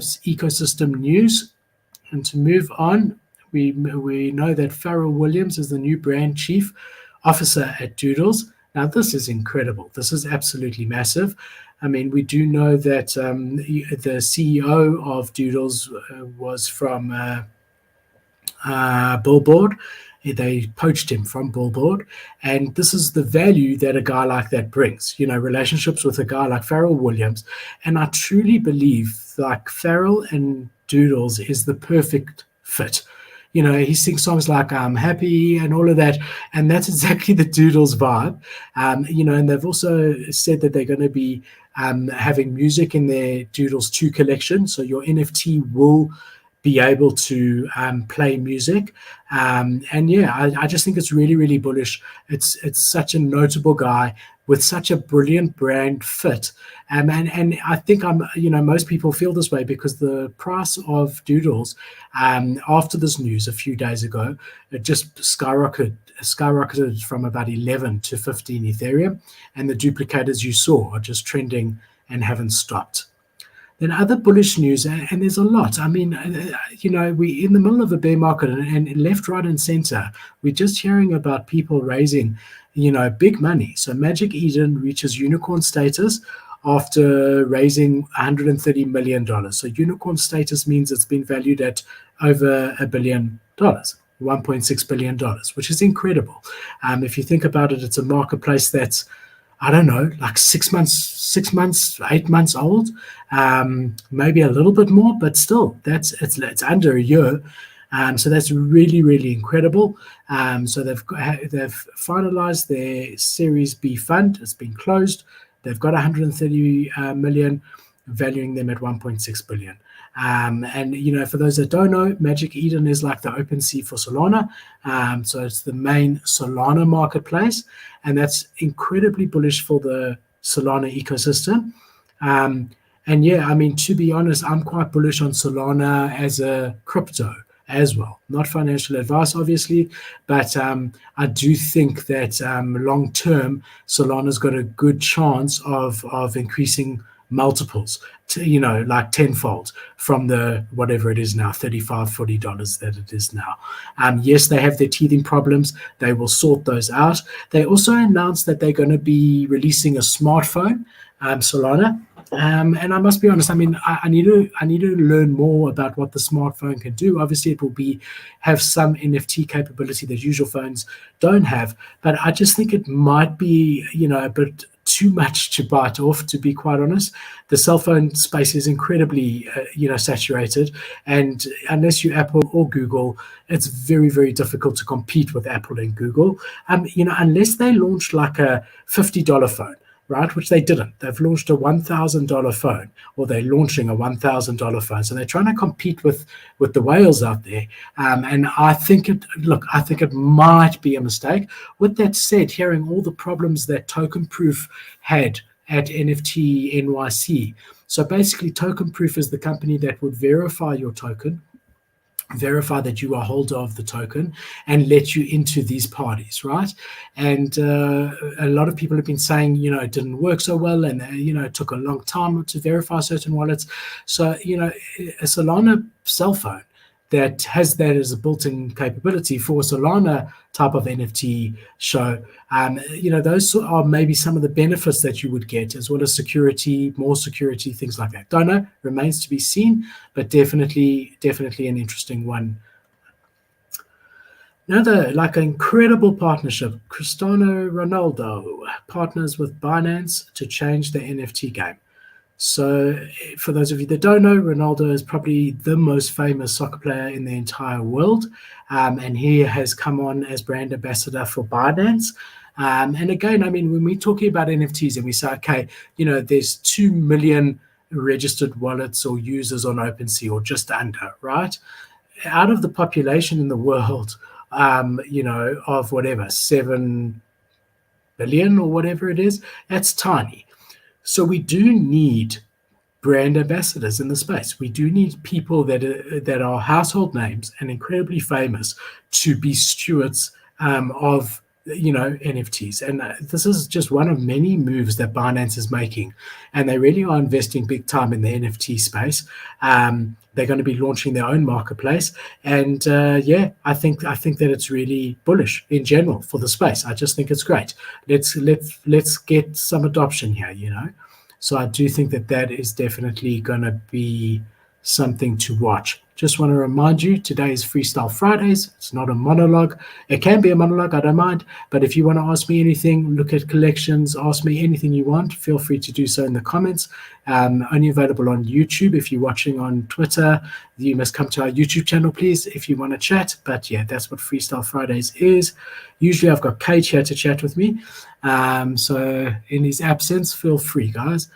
ecosystem news. And to move on, we know that Pharaoh Williams is the new brand chief officer at Doodles. Now, this is incredible. This is absolutely massive. I mean, we do know that the CEO of Doodles was from Billboard. They poached him from Billboard. And this is the value that a guy like that brings, relationships with a guy like Pharaoh Williams. And I truly believe like Pharaoh and Doodles is the perfect fit. He sings songs like I'm Happy and all of that. And that's exactly the Doodles vibe. And they've also said that they're going to be having music in their Doodles 2 collection. So your NFT will be able to play music. I just think it's really, really bullish. It's such a notable guy with such a brilliant brand fit. And I think most people feel this way because the price of Doodles after this news a few days ago, it just skyrocketed from about 11 to 15 Ethereum. And the duplicators you saw are just trending and haven't stopped. Then other bullish news, and there's a lot. I mean, we're in the middle of a bear market, and left, right, and center, we're just hearing about people raising, big money. So Magic Eden reaches unicorn status after raising $130 million. So unicorn status means it's been valued at over $1 billion. $1.6 billion, which is incredible. If you think about it, it's a marketplace that's, I don't know, like 6 months, 8 months old, maybe a little bit more, but still, it's under a year. So that's really, really incredible. So they've finalized their Series B fund. It's been closed. They've got 130 million, valuing them at 1.6 billion. For those that don't know, Magic Eden is like the OpenSea for Solana. So it's the main Solana marketplace, and that's incredibly bullish for the Solana ecosystem. To be honest, I'm quite bullish on Solana as a crypto as well. Not financial advice, obviously, but I do think that long term, Solana's got a good chance of increasing multiples to, like tenfold from the whatever it is now, $35-40 that it is now. Yes, they have their teething problems. They will sort those out. They also announced that they're going to be releasing a smartphone, Solana. And I must be honest, I mean, I need to learn more about what the smartphone can do. Obviously, it will have some NFT capability that usual phones don't have, but I just think it might be, a bit too much to bite off, to be quite honest. The cell phone space is incredibly, saturated, and unless you're Apple or Google, it's very, very difficult to compete with Apple and Google. Unless they launch like a $50 phone, right? Which they didn't. They've launched a $1,000 phone, or they're launching a $1,000 phone. So they're trying to compete with the whales out there. And I think it might be a mistake. With that said, hearing all the problems that Token Proof had at NFT NYC. So basically, Token Proof is the company that would verify your token, verify that you are holder of the token, and let you into these parties, right? And a lot of people have been saying, it didn't work so well, and it took a long time to verify certain wallets. So a Solana cell phone that has that as a built-in capability for a Solana type of NFT show, those are maybe some of the benefits that you would get, as well as security, more security, things like that. Don't know, remains to be seen, but definitely an interesting one. Another incredible partnership, Cristiano Ronaldo partners with Binance to change the NFT game. So for those of you that don't know, Ronaldo is probably the most famous soccer player in the entire world. And he has come on as brand ambassador for Binance. And again, I mean, when we're talking about NFTs and we say, okay, there's 2 million registered wallets or users on OpenSea, or just under, right? Out of the population in the world, of whatever, 7 billion or whatever it is, that's tiny. So we do need brand ambassadors in the space. We do need people that are household names and incredibly famous to be stewards of NFTs. And this is just one of many moves that Binance is making, and they really are investing big time in the NFT space. They're going to be launching their own marketplace, and I think that it's really bullish in general for the space. I just think it's great. Let's get some adoption here. So I do think that is definitely going to be something to watch. Just want to remind you, today is Freestyle Fridays. It's not a monologue. It can be a monologue, I don't mind. But if you want to ask me anything, look at collections, ask me anything you want, feel free to do so in the comments. Only available on YouTube. If you're watching on Twitter, you must come to our YouTube channel, please, if you want to chat. But yeah, that's what Freestyle Fridays is. Usually I've got Cade here to chat with me. So in his absence, feel free, guys.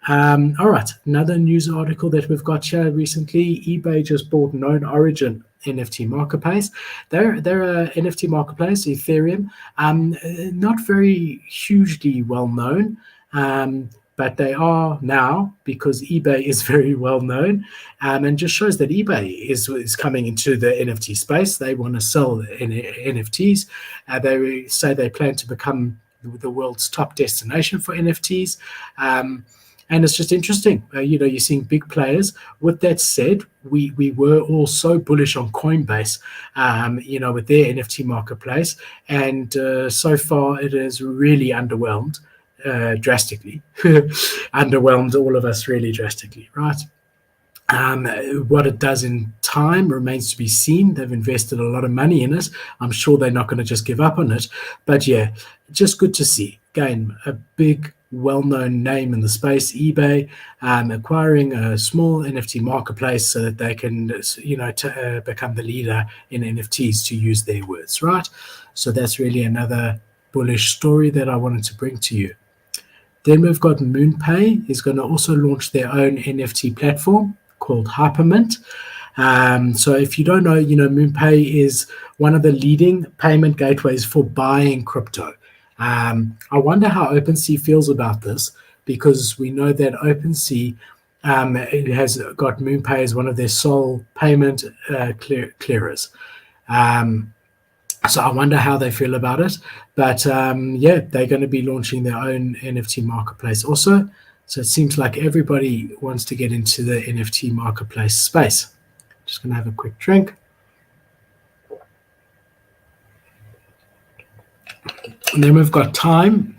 All right, another news article that we've got here recently. eBay just bought Known Origin NFT marketplace. They're a NFT marketplace, Ethereum. Not very hugely well known, but they are now, because eBay is very well known, and just shows that eBay is coming into the NFT space. They want to sell NFTs. They say they plan to become the world's top destination for NFTs. And it's just interesting. You're seeing big players. With that said, we were all so bullish on Coinbase, with their NFT marketplace. And so far, it has really underwhelmed drastically. Underwhelmed all of us really drastically, right? What it does in time remains to be seen. They've invested a lot of money in it. I'm sure they're not going to just give up on it. But yeah, just good to see. Again, a big, well-known name in the space, eBay, acquiring a small NFT marketplace so that they can, become the leader in NFTs, to use their words, right? So that's really another bullish story that I wanted to bring to you. Then we've got MoonPay is going to also launch their own NFT platform called Hypermint. So if you don't know, MoonPay is one of the leading payment gateways for buying crypto. I wonder how OpenSea feels about this, because we know that OpenSea has got MoonPay as one of their sole payment clearers. So I wonder how they feel about it. But they're going to be launching their own NFT marketplace also. So it seems like everybody wants to get into the NFT marketplace space. Just going to have a quick drink. And then we've got Time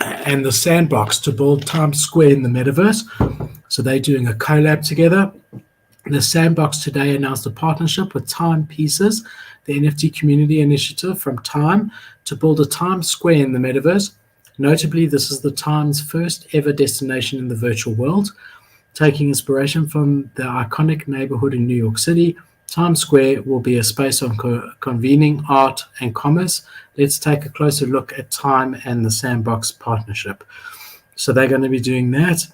and the Sandbox to build Times Square in the Metaverse. So they're doing a collab together. The Sandbox today announced a partnership with Time Pieces, the NFT community initiative from Time, to build a Times Square in the Metaverse. Notably, this is the Times' first ever destination in the virtual world. Taking inspiration from the iconic neighborhood in New York City, Times Square will be a space of convening art and commerce. Let's take a closer look at Time and the Sandbox partnership. So they're going to be doing that.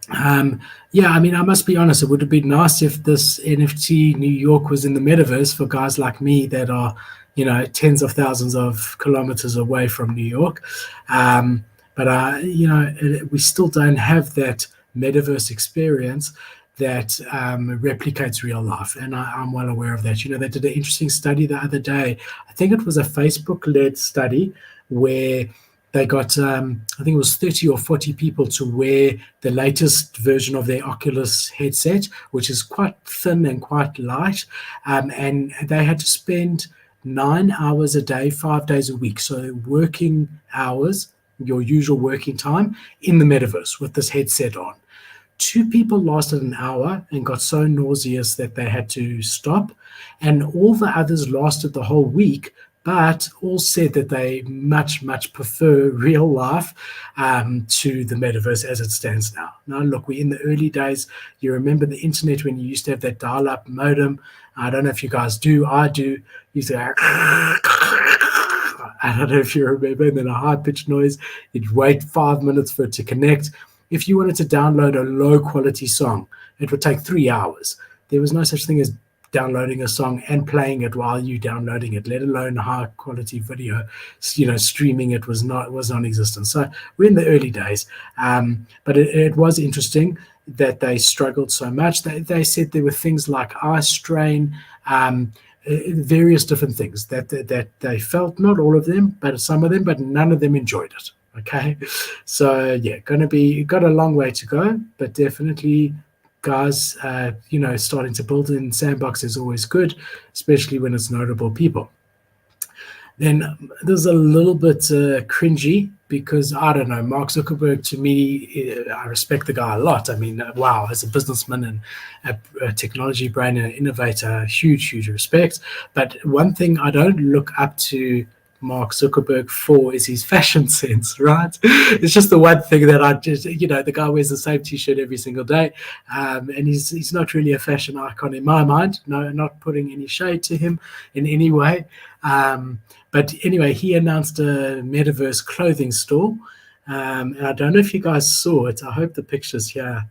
I must be honest, it would have been nice if this NFT New York was in the Metaverse for guys like me that are, tens of thousands of kilometers away from New York. But we still don't have that Metaverse experience that replicates real life. And I'm well aware of that. They did an interesting study the other day. I think it was a Facebook-led study where they got, I think it was 30 or 40 people to wear the latest version of their Oculus headset, which is quite thin and quite light. And they had to spend 9 hours a day, 5 days a week. So working hours, your usual working time, in the Metaverse with this headset on. 2 people lasted an hour and got so nauseous that they had to stop. And all the others lasted the whole week, but all said that they much, much prefer real life to the Metaverse as it stands now. Now, look, we're in the early days. You remember the internet when you used to have that dial-up modem. I don't know if you guys do. I do. You used to I don't know if you remember, and then a high-pitched noise. You'd wait 5 minutes for it to connect. If you wanted to download a low-quality song, it would take 3 hours. There was no such thing as downloading a song and playing it while you downloading it, let alone high-quality video. Streaming it was non-existent. So we're in the early days. But it was interesting that they struggled so much. They said there were things like eye strain, various different things that they felt, not all of them, but some of them, but none of them enjoyed it. Okay, so yeah, got a long way to go, but definitely, guys, starting to build in Sandbox is always good, especially when it's notable people. Then there's a little bit cringy because I don't know, Mark Zuckerberg, to me, I respect the guy a lot. I mean, wow, as a businessman and a technology brain and an innovator, huge respect. But one thing I don't look up to Mark Zuckerberg for is his fashion sense, right? It's just the one thing that I just, the guy wears the same t-shirt every single day, and he's not really a fashion icon in my mind. No, not putting any shade to him in any way. But anyway, he announced a Metaverse clothing store. And I don't know if you guys saw it. I hope the picture's here.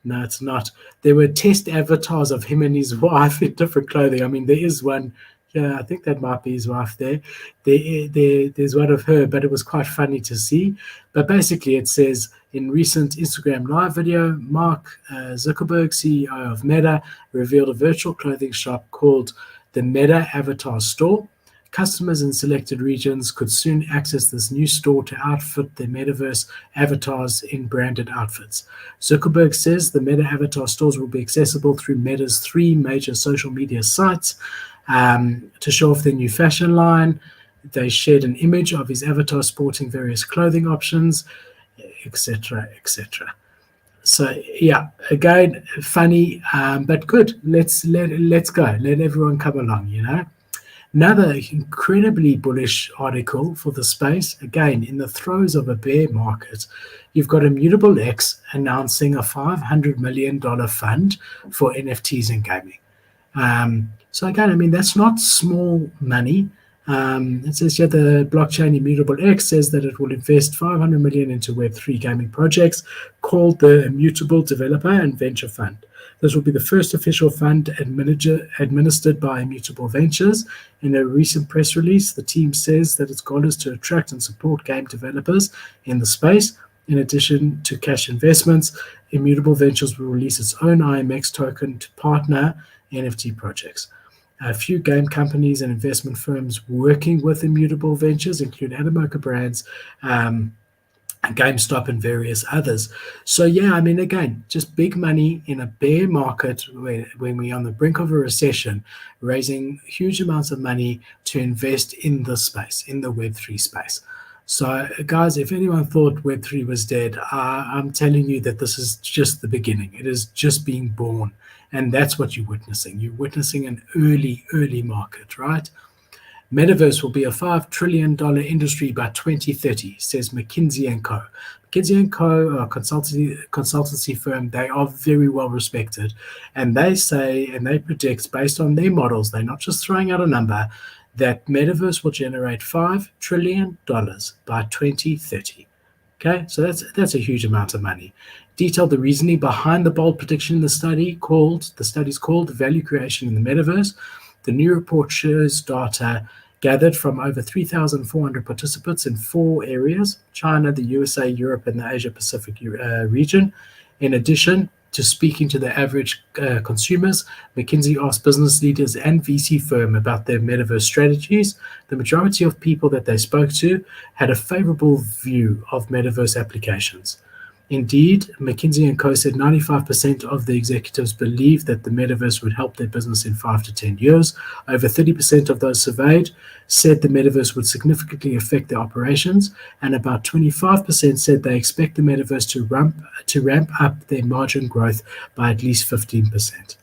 No, it's not. There were test avatars of him and his wife in different clothing. I mean, there is one. Yeah, I think that might be his wife there. There's one of her, but it was quite funny to see. But basically, it says, in recent Instagram live video, Mark Zuckerberg, CEO of Meta, revealed a virtual clothing shop called the Meta Avatar Store. Customers in selected regions could soon access this new store to outfit their metaverse avatars in branded outfits. Zuckerberg says the Meta Avatar stores will be accessible through Meta's 3 major social media sites to show off their new fashion line. They shared an image of his avatar sporting various clothing options, etc., etc. So yeah, again, funny, but good. Let's go. Let everyone come along. Another incredibly bullish article for the space, again, in the throes of a bear market. You've got Immutable X announcing a $500 million fund for NFTs in gaming. So again, I mean, that's not small money. It says here the blockchain Immutable X says that it will invest $500 million into Web3 gaming projects called the Immutable Developer and Venture Fund. This will be the first official fund administered by Immutable Ventures. In a recent press release, the team says that its goal is to attract and support game developers in the space. In addition to cash investments, Immutable Ventures will release its own IMX token to partner NFT projects. A few game companies and investment firms working with Immutable Ventures include Animoca Brands, GameStop, and various others. So yeah, I mean, again, just big money in a bear market when we're on the brink of a recession, raising huge amounts of money to invest in the space, in the Web3 space. So guys, if anyone thought Web3 was dead, I'm telling you that this is just the beginning. It is just being born. And that's what you're witnessing. You're witnessing an early market, right? Metaverse will be a $5 trillion industry by 2030, says McKinsey & Co. McKinsey & Co. are a consultancy firm. They are very well respected. And they say, and they predict, based on their models, they're not just throwing out a number, that Metaverse will generate $5 trillion by 2030. Okay, so that's a huge amount of money. Detailed the reasoning behind the bold prediction in the study's called Value Creation in the Metaverse. The new report shows data gathered from over 3,400 participants in 4 areas: China, the USA, Europe, and the Asia-Pacific region. In addition to speaking to the average consumers, McKinsey asked business leaders and VC firm about their Metaverse strategies. The majority of people that they spoke to had a favorable view of Metaverse applications. Indeed, McKinsey & Co. said 95% of the executives believe that the Metaverse would help their business in 5 to 10 years. Over 30% of those surveyed said the Metaverse would significantly affect their operations, and about 25% said they expect the Metaverse to ramp up their margin growth by at least 15%.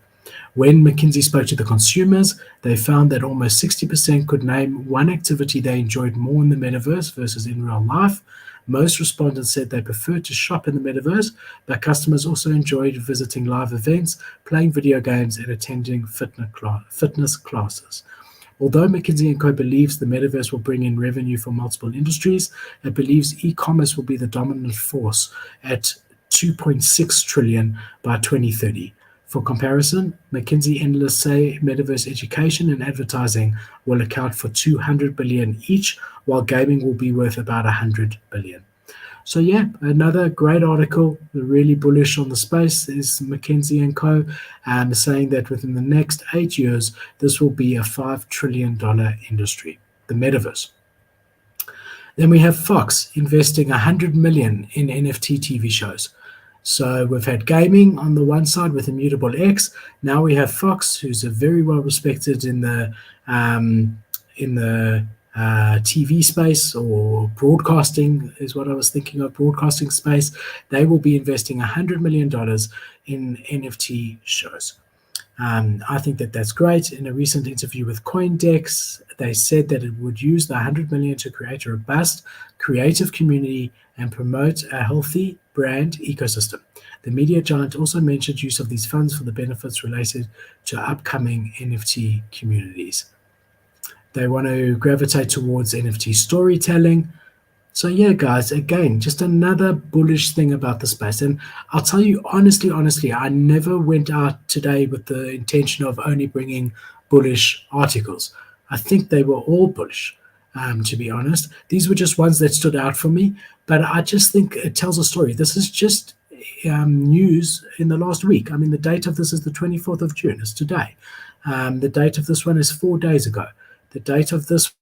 When McKinsey spoke to the consumers, they found that almost 60% could name one activity they enjoyed more in the Metaverse versus in real life. Most respondents said they preferred to shop in the Metaverse, but customers also enjoyed visiting live events, playing video games, and attending fitness classes. Although McKinsey & Co. believes the Metaverse will bring in revenue from multiple industries, it believes e-commerce will be the dominant force at $2.6 trillion by 2030. For comparison, McKinsey analysts say Metaverse education and advertising will account for $200 billion each, while gaming will be worth about $100 billion. So yeah, another great article, really bullish on the space, is McKinsey and Co. Saying that within the next 8 years, this will be a $5 trillion industry, the metaverse. Then we have Fox investing 100 million in NFT TV shows. So we've had gaming on the one side with Immutable X. Now we have Fox, who's a very well respected in the TV space, or broadcasting is what I was thinking of, broadcasting space. They will be investing $100 million in NFT shows. I think that that's great. In a recent interview with CoinDex, they said that it would use the 100 million to create a robust, creative community and promote a healthy brand ecosystem. The media giant also mentioned use of these funds for the benefits related to upcoming NFT communities. They want to gravitate towards NFT storytelling. So yeah, guys, again, just another bullish thing about the space. And I'll tell you honestly, I never went out today with the intention of only bringing bullish articles. I think they were all bullish, to be honest. These were just ones that stood out for me, but I just think it tells a story. This is just news in the last week. I mean, the date of this is the 24th of June. It's today. The date of this one is 4 days ago. The date of this